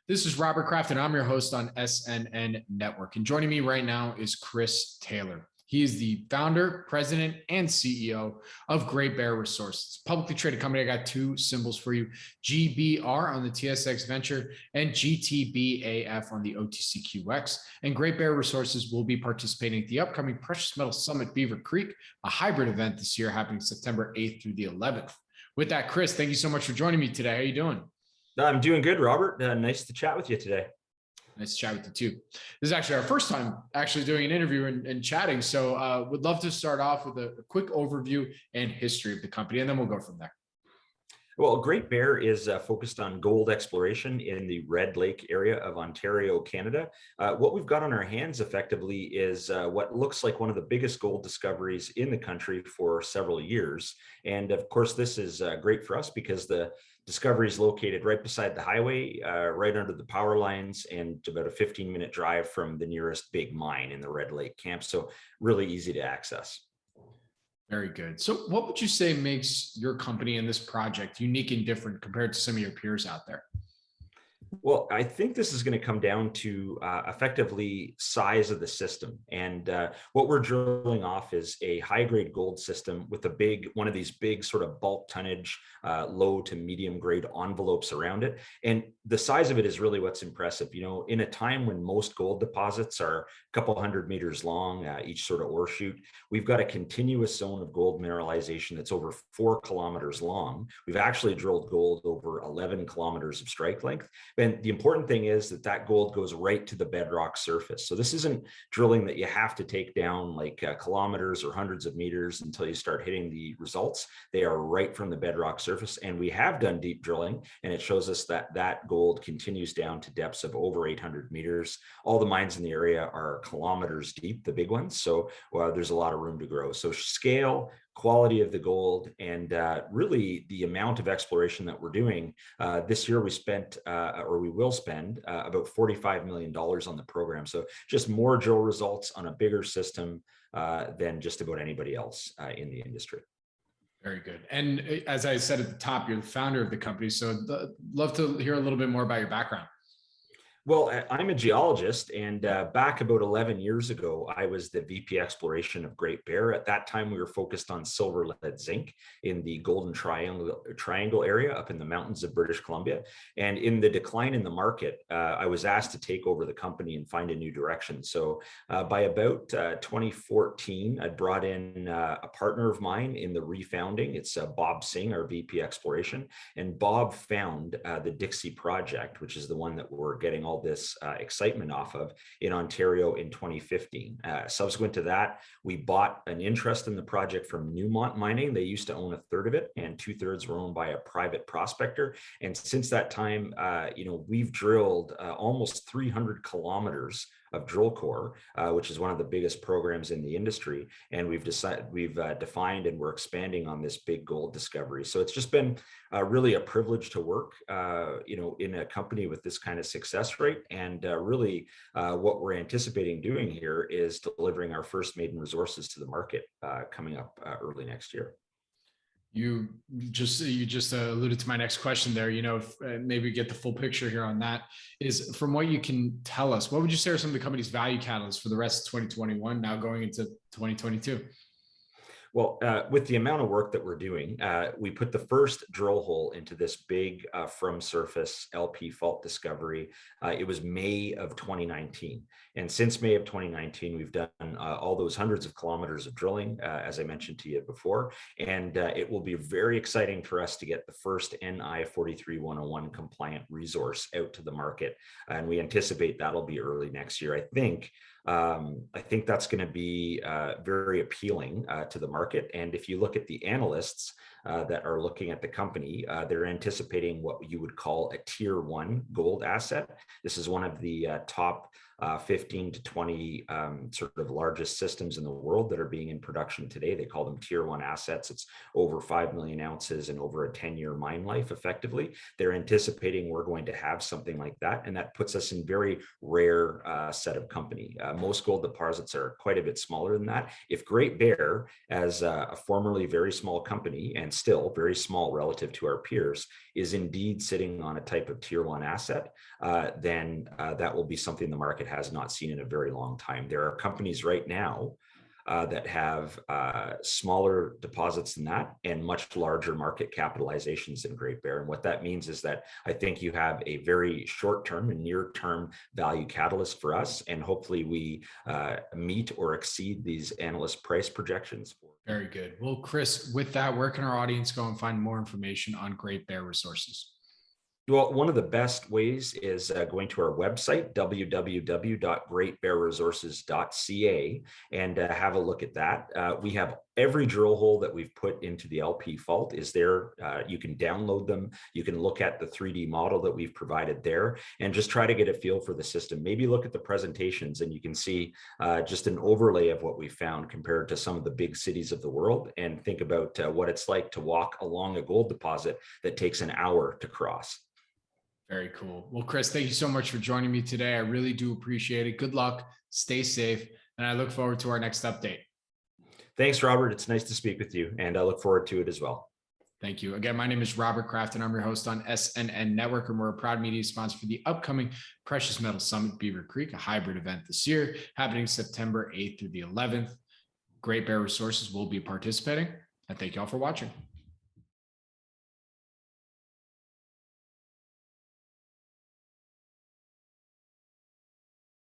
This is Robert Kraft, and I'm your host on SNN.Network. And joining me right now is Chris Taylor. He is the founder, president, and CEO of Great Bear Resources, publicly traded company. I got two symbols for you: GBR on the TSX Venture and GTBAF on the OTCQX. And Great Bear Resources will be participating at the upcoming Precious Metal Summit Beaver Creek, a hybrid event this year happening September 8th through the 11th. With that, Chris, thank you so much for joining me today. How are you doing? I'm doing good, Robert. Nice to chat with you today. Nice to chat with you too. This is actually our first time actually doing an interview and chatting. So would love to start off with a quick overview and history of the company, and then we'll go from there. Well, Great Bear is focused on gold exploration in the Red Lake area of Ontario, Canada. What we've got on our hands effectively is what looks like one of the biggest gold discoveries in the country for several years. And of course, this is great for us because the discovery is located right beside the highway, right under the power lines, and about a 15-minute drive from the nearest big mine in the Red Lake camp. So really easy to access. Very good. So what would you say makes your company and this project unique and different compared to some of your peers out there? Well, I think this is going to come down to effectively size of the system. And what we're drilling off is a high-grade gold system with one of these big sort of bulk tonnage, low to medium grade envelopes around it. And the size of it is really what's impressive. You know, in a time when most gold deposits are a couple 100 meters long, each sort of ore shoot, we've got a continuous zone of gold mineralization that's over 4 kilometers long. We've actually drilled gold over 11 kilometers of strike length. And the important thing is that gold goes right to the bedrock surface. So this isn't drilling that you have to take down like kilometers or hundreds of meters until you start hitting the results. They are right from the bedrock surface. And we have done deep drilling, and it shows us that gold continues down to depths of over 800 meters. All the mines in the area are kilometers deep, the big ones. So there's a lot of room to grow. So scale, quality of the gold, and really the amount of exploration that we're doing. This year we spent, or we will spend, about $45 million on the program. So just more drill results on a bigger system than just about anybody else in the industry. Very good. And as I said at the top, you're the founder of the company. So love to hear a little bit more about your background. Well, I'm a geologist, and back about 11 years ago, I was the VP Exploration of Great Bear. At that time, we were focused on silver, lead, zinc in the Golden Triangle area up in the mountains of British Columbia. And in the decline in the market, I was asked to take over the company and find a new direction. So by about 2014, I brought in a partner of mine in the refounding. It's Bob Singh, our VP Exploration. And Bob found the Dixie project, which is the one that we're getting all this excitement off of in Ontario in 2015. Subsequent to that, we bought an interest in the project from Newmont Mining. They used to own a third of it, and 2/3 were owned by a private prospector. And since that time, we've drilled almost 300 kilometers of drill core, which is one of the biggest programs in the industry. And we've defined and we're expanding on this big gold discovery. So it's just been really a privilege to work, in a company with this kind of success rate. And really what we're anticipating doing here is delivering our first maiden resources to the market coming up early next year. You just alluded to my next question there. If maybe get the full picture here on that is, from what you can tell us, what would you say are some of the company's value catalysts for the rest of 2021, now going into 2022? Well, with the amount of work that we're doing, we put the first drill hole into this big from surface LP fault discovery. It was May of 2019. And since May of 2019, we've done all those hundreds of kilometers of drilling, as I mentioned to you before. And it will be very exciting for us to get the first NI 43-101 compliant resource out to the market. And we anticipate that'll be early next year. I think that's going to be very appealing to the market. And if you look at the analysts that are looking at the company, they're anticipating what you would call a tier 1 gold asset. This is one of the top 15 to 20 sort of largest systems in the world that are being in production today. They call them tier 1 assets. It's over 5 million ounces and over a 10-year mine life effectively. They're anticipating we're going to have something like that, and that puts us in very rare set of company. Most gold deposits are quite a bit smaller than that. If Great Bear, as a formerly very small company and still very small relative to our peers, is indeed sitting on a type of tier 1 asset, then that will be something the market has not seen in a very long time. There are companies right now that have smaller deposits than that and much larger market capitalizations than Great Bear. And what that means is that I think you have a very short-term and near-term value catalyst for us, and hopefully we meet or exceed these analyst price projections. Very good. Well, Chris, with that, where can our audience go and find more information on Great Bear Resources? Well, one of the best ways is going to our website, www.greatbearresources.ca, and have a look at that. We have every drill hole that we've put into the LP fault is there. You can download them. You can look at the 3D model that we've provided there and just try to get a feel for the system. Maybe look at the presentations and you can see just an overlay of what we found compared to some of the big cities of the world, and think about what it's like to walk along a gold deposit that takes an hour to cross. Very cool. Well, Chris, thank you so much for joining me today. I really do appreciate it. Good luck, stay safe, and I look forward to our next update. Thanks, Robert. It's nice to speak with you, and I look forward to it as well. Thank you. Again, my name is Robert Kraft, and I'm your host on SNN.Network, and we're a proud media sponsor for the upcoming Precious Metal Summit Beaver Creek, a hybrid event this year, happening September 8th through the 11th. Great Bear Resources will be participating, and thank you all for watching.